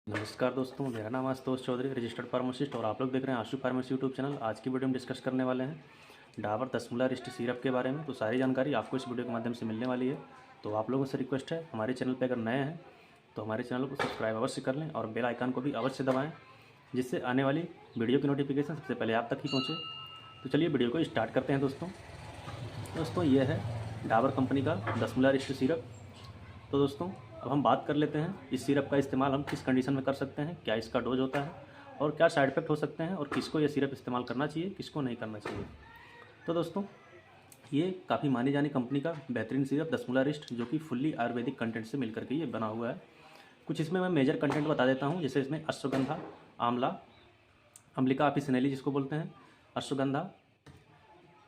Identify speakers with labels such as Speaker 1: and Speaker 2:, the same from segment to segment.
Speaker 1: नमस्कार दोस्तों, मेरा नाम आशुतोष चौधरी, रजिस्टर्ड फार्मासिस्ट और आप लोग देख रहे हैं आशु फार्मेसी यूट्यूब चैनल। आज की वीडियो में डिस्कस करने वाले हैं डाबर 10 रिस्ट सिरप के बारे में। तो सारी जानकारी आपको इस वीडियो के माध्यम से मिलने वाली है। तो आप लोगों से रिक्वेस्ट है, हमारे चैनल पर अगर नए हैं तो हमारे चैनल को सब्सक्राइब अवश्य कर लें और बेल आइकन को भी अवश्य दबाएँ, जिससे आने वाली वीडियो की नोटिफिकेशन सबसे पहले आप तक ही पहुँचे। तो चलिए वीडियो को स्टार्ट करते हैं दोस्तों ये है डाबर कंपनी का 10 रिस्ट सिरप। तो दोस्तों अब हम बात कर लेते हैं इस सिरप का इस्तेमाल हम किस कंडीशन में कर सकते हैं, क्या इसका डोज होता है और क्या साइड इफ़ेक्ट हो सकते हैं और किसको ये सिरप इस्तेमाल करना चाहिए, किसको नहीं करना चाहिए। तो दोस्तों ये काफ़ी मानी जानी कंपनी का बेहतरीन सिरप 10 रिस्ट, जो कि फुल्ली आयुर्वेदिक कंटेंट से मिलकर के ये बना हुआ है। कुछ इसमें मैं मेजर कंटेंट बता देता हूँ, जैसे इसमें अश्वगंधा, आंवला, अम्बिका ऑफिसिनेली जिसको बोलते हैं, अश्वगंधा,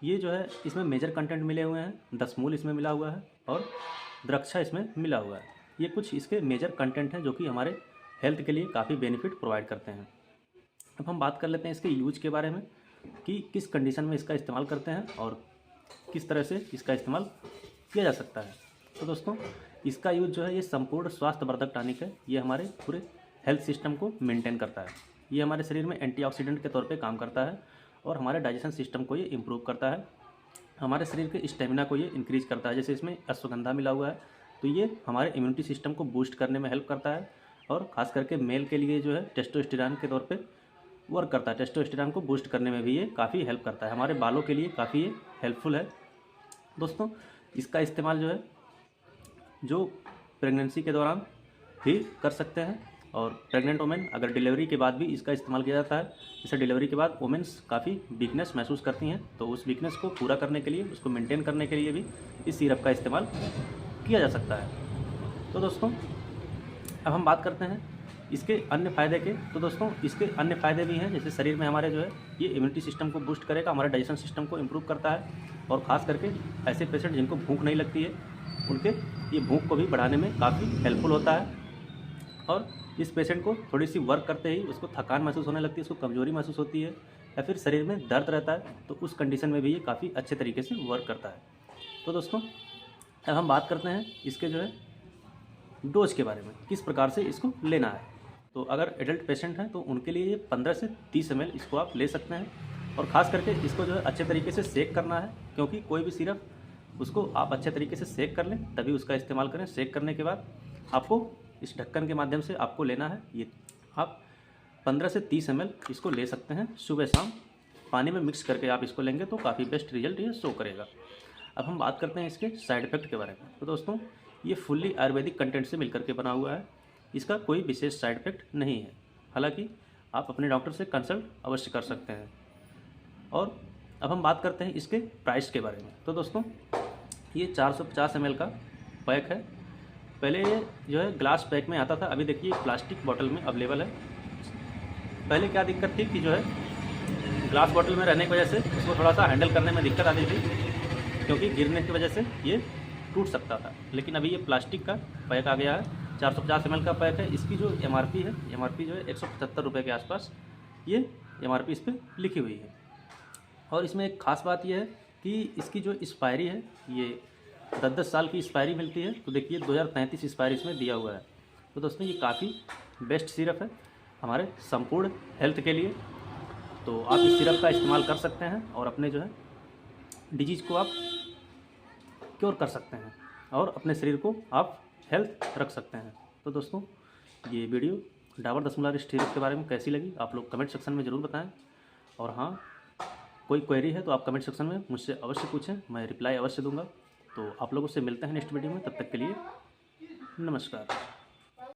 Speaker 1: ये जो है इसमें मेजर कंटेंट मिले हुए हैं। 10 मूल इसमें मिला हुआ है और द्राक्षा इसमें मिला हुआ है। ये कुछ इसके मेजर कंटेंट हैं जो कि हमारे हेल्थ के लिए काफ़ी बेनिफिट प्रोवाइड करते हैं। अब हम बात कर लेते हैं इसके यूज के बारे में कि किस कंडीशन में इसका इस्तेमाल करते हैं और किस तरह से इसका इस्तेमाल किया जा सकता है। तो दोस्तों इसका यूज जो है ये संपूर्ण स्वास्थ्यवर्धक टॉनिक है। ये हमारे पूरे हेल्थ सिस्टम को मेनटेन करता है। ये हमारे शरीर में एंटीऑक्सीडेंट के तौर पर काम करता है और हमारे डाइजेशन सिस्टम को ये इम्प्रूव करता है। हमारे शरीर के स्टेमिना को ये इंक्रीज करता है। जैसे इसमें अश्वगंधा मिला हुआ है तो ये हमारे इम्यूनिटी सिस्टम को बूस्ट करने में हेल्प करता है और ख़ास करके मेल के लिए जो है टेस्टोस्टेरोन के तौर पे वर्क करता है। टेस्टोस्टेरोन को बूस्ट करने में भी ये काफ़ी हेल्प करता है। हमारे बालों के लिए काफ़ी ये हेल्पफुल है। दोस्तों इसका इस्तेमाल जो है जो प्रेगनेंसी के दौरान भी कर सकते हैं और प्रेग्नेंट वुमेन अगर डिलीवरी के बाद भी इसका इस्तेमाल किया जाता है। जैसे डिलीवरी के बाद वुमेन्स काफ़ी वीकनेस महसूस करती हैं, तो उस वीकनेस को पूरा करने के लिए, उसको मेंटेन करने के लिए भी इस सिरप का इस्तेमाल किया जा सकता है। तो दोस्तों अब हम बात करते हैं इसके अन्य फ़ायदे के। तो दोस्तों इसके अन्य फ़ायदे भी हैं, जैसे शरीर में हमारे जो है ये इम्यूनिटी सिस्टम को बूस्ट करेगा, हमारे डाइजेशन सिस्टम को इम्प्रूव करता है और ख़ास करके ऐसे पेशेंट जिनको भूख नहीं लगती है उनके ये भूख को भी बढ़ाने में काफ़ी हेल्पफुल होता है। और इस पेशेंट को थोड़ी सी वर्क करते ही उसको थकान महसूस होने लगती है, उसको कमजोरी महसूस होती है या फिर शरीर में दर्द रहता है, तो उस कंडीशन में भी ये काफ़ी अच्छे तरीके से वर्क करता है। तो दोस्तों अब हम बात करते हैं इसके जो है डोज के बारे में, किस प्रकार से इसको लेना है। तो अगर एडल्ट पेशेंट हैं तो उनके लिए ये 15 से 30 ml इसको आप ले सकते हैं और ख़ास करके इसको जो है अच्छे तरीके से सेक करना है, क्योंकि कोई भी सिरप उसको आप अच्छे तरीके से सेक कर लें तभी उसका इस्तेमाल करें। सेक करने के बाद आपको इस ढक्कन के माध्यम से आपको लेना है। ये आप 15 से 30 ml इसको ले सकते हैं। सुबह शाम पानी में मिक्स करके आप इसको लेंगे तो काफ़ी बेस्ट रिजल्ट ये शो करेगा। अब हम बात करते हैं इसके साइड इफ़ेक्ट के बारे में। तो दोस्तों ये फुल्ली आयुर्वेदिक कंटेंट से मिलकर के बना हुआ है। इसका कोई विशेष साइड इफ़ेक्ट नहीं है, हालांकि आप अपने डॉक्टर से कंसल्ट अवश्य कर सकते हैं। और अब हम बात करते हैं इसके प्राइस के बारे में। तो दोस्तों ये 450 ml का पैक है। पहले ये जो है ग्लास पैक में आता था, अभी देखिए प्लास्टिक बॉटल में अवेलेबल है। पहले क्या दिक्कत थी कि जो है ग्लास बॉटल में रहने की वजह से उसको थोड़ा सा हैंडल करने में दिक्कत आती थी, क्योंकि गिरने की वजह से ये टूट सकता था। लेकिन अभी ये प्लास्टिक का पैक आ गया है। 450 ml का पैक है। इसकी जो MRP है, MRP जो है 175 रुपये के आसपास ये MRP इस पर लिखी हुई है। और इसमें एक ख़ास बात यह है कि इसकी जो एक्सपायरी है ये 10-10 साल की एक्सपायरी मिलती है। तो देखिए 2035 एक्सपायरी इसमें दिया हुआ है। तो दोस्तों ये काफ़ी बेस्ट सिरप है हमारे संपूर्ण हेल्थ के लिए। तो आप इस सिरप का इस्तेमाल कर सकते हैं और अपने जो है डिजीज़ को आप क्योर कर सकते हैं और अपने शरीर को आप हेल्थ रख सकते हैं। तो दोस्तों ये वीडियो डाबर 10 रिस्ट सिरप के बारे में कैसी लगी आप लोग कमेंट सेक्शन में ज़रूर बताएं। और हाँ, कोई क्वेरी है तो आप कमेंट सेक्शन में मुझसे अवश्य पूछें, मैं रिप्लाई अवश्य दूंगा। तो आप लोगों से मिलते हैं नेक्स्ट वीडियो में, तब तक के लिए नमस्कार।